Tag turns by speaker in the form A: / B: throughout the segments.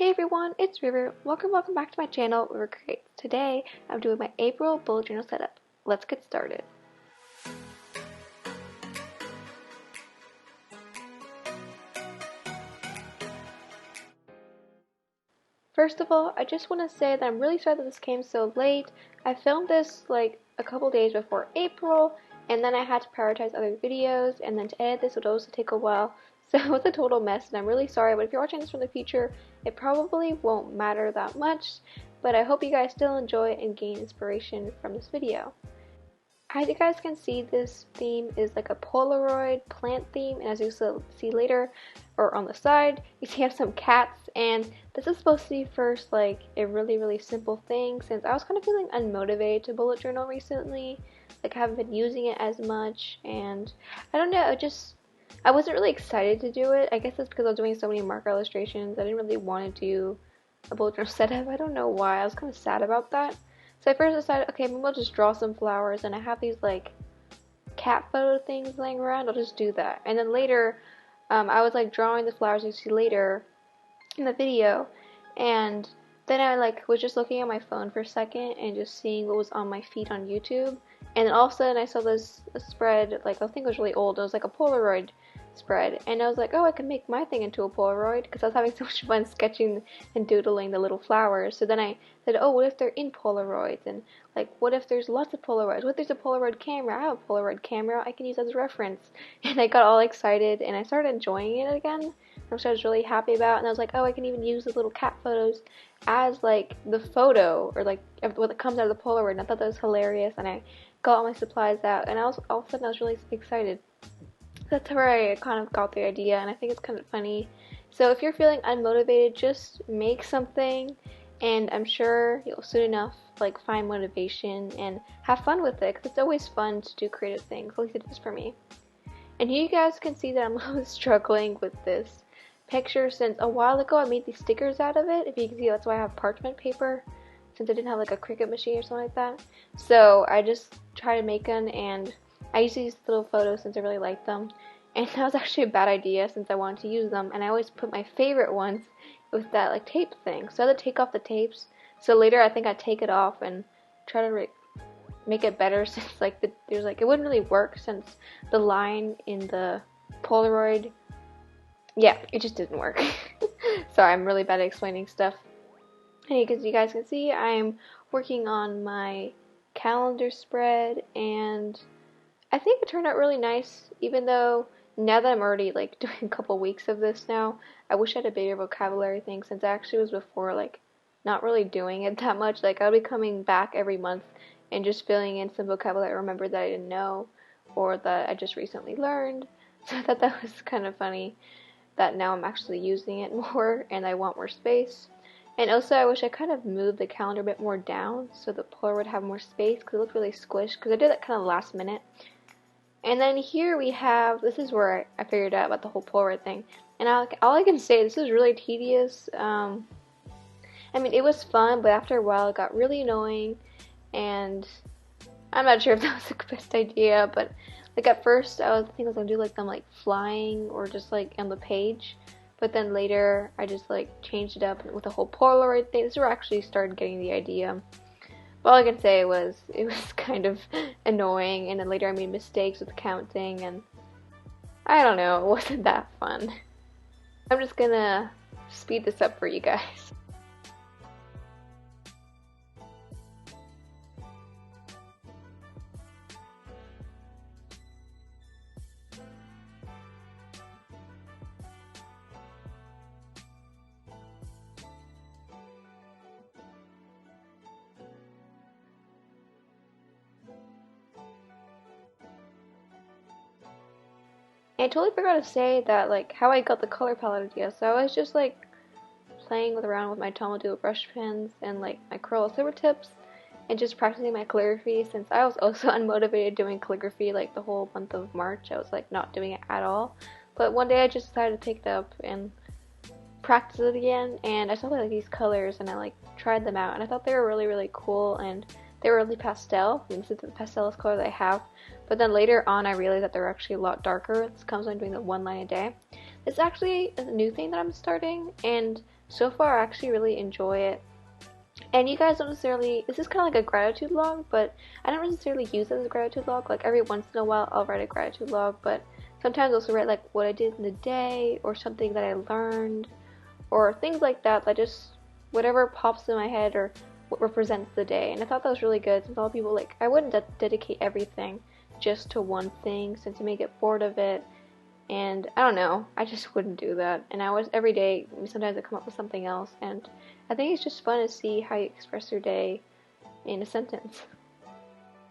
A: Hey everyone, it's River. Welcome back to my channel, River Creates. Today, I'm doing my April bullet journal setup. Let's get started. First of all, I just want to say that I'm really sorry that this came so late. I filmed this like a couple days before April, and then I had to prioritize other videos, and then to edit this would also take a while. So it was a total mess, and I'm really sorry, but if you're watching this from the future, it probably won't matter that much, but I hope you guys still enjoy and gain inspiration from this video. As you guys can see, this theme is like a Polaroid plant theme, and as you'll see later, or on the side, you see I have some cats, and this is supposed to be first like a really simple thing, since I was kind of feeling unmotivated to bullet journal recently. Like I haven't been using it as much, and I don't know, I wasn't really excited to do it. I guess it's because I was doing so many marker illustrations. I didn't really want to do a bullet journal setup. I don't know why. I was kind of sad about that. So I first decided, okay, maybe I'll just draw some flowers, and I have these like cat photo things laying around. I'll just do that. And then later, I was like drawing the flowers you see later in the video, and then I like was just looking at my phone for a second and just seeing what was on my feed on YouTube. And then all of a sudden I saw this spread, like I think it was really old. It was like a Polaroid spread, and I was like, oh, I can make my thing into a Polaroid, because I was having so much fun sketching and doodling the little flowers. So then I said, oh, what if they're in Polaroids, and like what if there's lots of Polaroids, what if there's a Polaroid camera, I have a Polaroid camera I can use as a reference. And I got all excited and I started enjoying it again, which I was really happy about. And I was like, oh, I can even use the little cat photos as like the photo, or like what comes out of the Polaroid. And I thought that was hilarious, and I got all my supplies out, and all of a sudden I was really excited. That's where I kind of got the idea, and I think it's kind of funny. So if you're feeling unmotivated, just make something, and I'm sure you'll soon enough like find motivation and have fun with it, because it's always fun to do creative things. At least it is for me. And here you guys can see that I'm always struggling with this picture, since a while ago I made these stickers out of it. If you can see, that's why I have parchment paper, since I didn't have like a Cricut machine or something like that. So I just tried to make them, and I used to use little photos since I really liked them, and that was actually a bad idea since I wanted to use them, and I always put my favorite ones with that like tape thing. So I had to take off the tapes, so later I think I'd take it off and try to make it better, since like there's like it wouldn't really work since the line in the Polaroid, yeah, it just didn't work. Sorry, I'm really bad at explaining stuff. And as you guys can see, I'm working on my calendar spread, and I think it turned out really nice, even though now that I'm already like doing a couple weeks of this now, I wish I had a bigger vocabulary thing, since I actually was before like not really doing it that much. Like I'll be coming back every month and just filling in some vocabulary I remember that I didn't know, or that I just recently learned. So I thought that was kind of funny that now I'm actually using it more and I want more space. And also I wish I kind of moved the calendar a bit more down so the Polaroid would have more space, because it looked really squished, because I did that kind of last minute. And then here we have, this is where I figured out about the whole Polaroid thing. And all I can say, this is really tedious. I mean, it was fun, but after a while it got really annoying. And I'm not sure if that was the best idea, but like at first I was going to do like them like flying or just like on the page. But then later I just like changed it up with the whole Polaroid thing. This is where I actually started getting the idea. All I can say was it was kind of annoying, and then later I made mistakes with counting, and I don't know, it wasn't that fun. I'm just gonna speed this up for you guys. And I totally forgot to say that, like, how I got the color palette idea. So I was just, like, playing around with my Tomato brush pens and, like, my Corel silver tips, and just practicing my calligraphy, since I was also unmotivated doing calligraphy, like, the whole month of March. I was, like, not doing it at all. But one day I just decided to pick it up and practice it again, and I saw, like, these colors, and I, like, tried them out, and I thought they were really cool, and they were really pastel. I mean, this is the pastel color that I have. But then later on I realized that they're actually a lot darker. This comes when I'm doing the one line a day. It's actually a new thing that I'm starting, and so far I actually really enjoy it. And you guys don't necessarily, this is kind of like a gratitude log, but I don't necessarily use it as a gratitude log. Like every once in a while I'll write a gratitude log, but sometimes I'll also write like what I did in the day, or something that I learned, or things like that, that just, whatever pops in my head or what represents the day. And I thought that was really good, since a lot of people, like, I wouldn't dedicate everything just to one thing, since you may get bored of it. And I don't know, I just wouldn't do that. And I was, every day, sometimes I come up with something else, and I think it's just fun to see how you express your day in a sentence.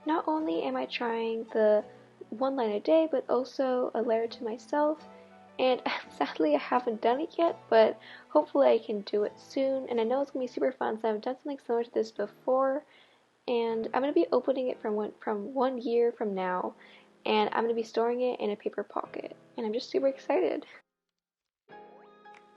A: Not only am I trying the one line a day, but also a letter to myself. And sadly I haven't done it yet, but hopefully I can do it soon. And I know it's going to be super fun, so I've done something similar to this before. And I'm going to be opening it from 1 year from now. And I'm going to be storing it in a paper pocket. And I'm just super excited.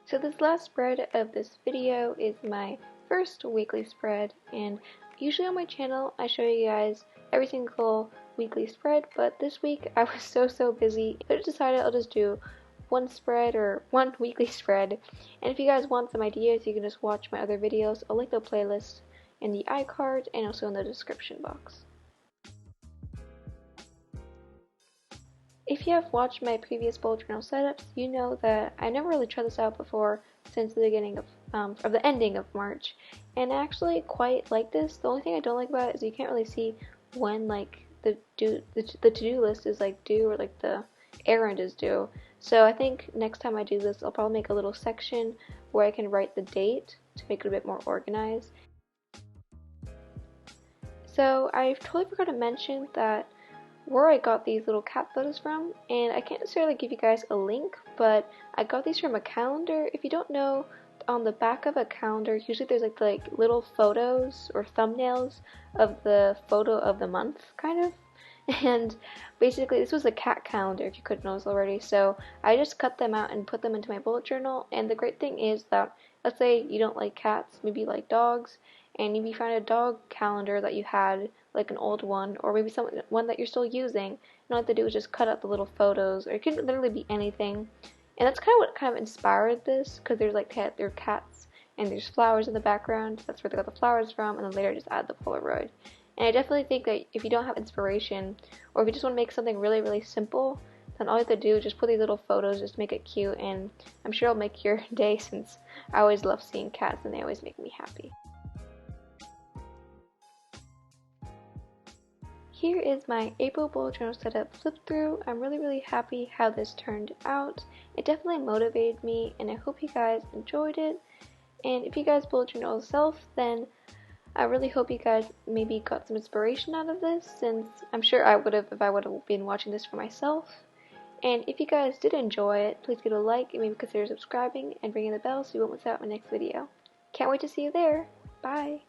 A: So this last spread of this video is my first weekly spread. And usually on my channel I show you guys every single weekly spread. But this week I was so busy. I just decided I'll just do one spread, or one weekly spread. And if you guys want some ideas, you can just watch my other videos. I'll link the playlist in the iCard and also in the description box. If you have watched my previous bullet journal setups, you know that I never really tried this out before since the beginning of the ending of March, and I actually quite like this. The only thing I don't like about it is you can't really see when like the to-do list is like due, or like the errand is due. So I think next time I do this, I'll probably make a little section where I can write the date to make it a bit more organized. So I totally forgot to mention that where I got these little cat photos from, and I can't necessarily give you guys a link, but I got these from a calendar. If you don't know, on the back of a calendar, usually there's like little photos or thumbnails of the photo of the month, kind of. And basically this was a cat calendar, if you couldn't notice already, so I just cut them out and put them into my bullet journal. And the great thing is that, let's say you don't like cats, maybe you like dogs, and if you find a dog calendar that you had, like an old one, or maybe one that you're still using, and all you have to do is just cut out the little photos, or it could literally be anything. And that's kind of what kind of inspired this, because there's like there are cats, and there's flowers in the background. That's where they got the flowers from, and then later just add the Polaroid. And I definitely think that if you don't have inspiration, or if you just want to make something really simple, then all you have to do is just put these little photos, just make it cute, and I'm sure it'll make your day, since I always love seeing cats and they always make me happy. Here is my April bullet journal setup flip through. I'm really happy how this turned out. It definitely motivated me, and I hope you guys enjoyed it. And if you guys bullet journal yourself, then I really hope you guys maybe got some inspiration out of this, since I'm sure I would have if I would have been watching this for myself. And if you guys did enjoy it, please give it a like and maybe consider subscribing and ringing the bell so you won't miss out my next video. Can't wait to see you there. Bye!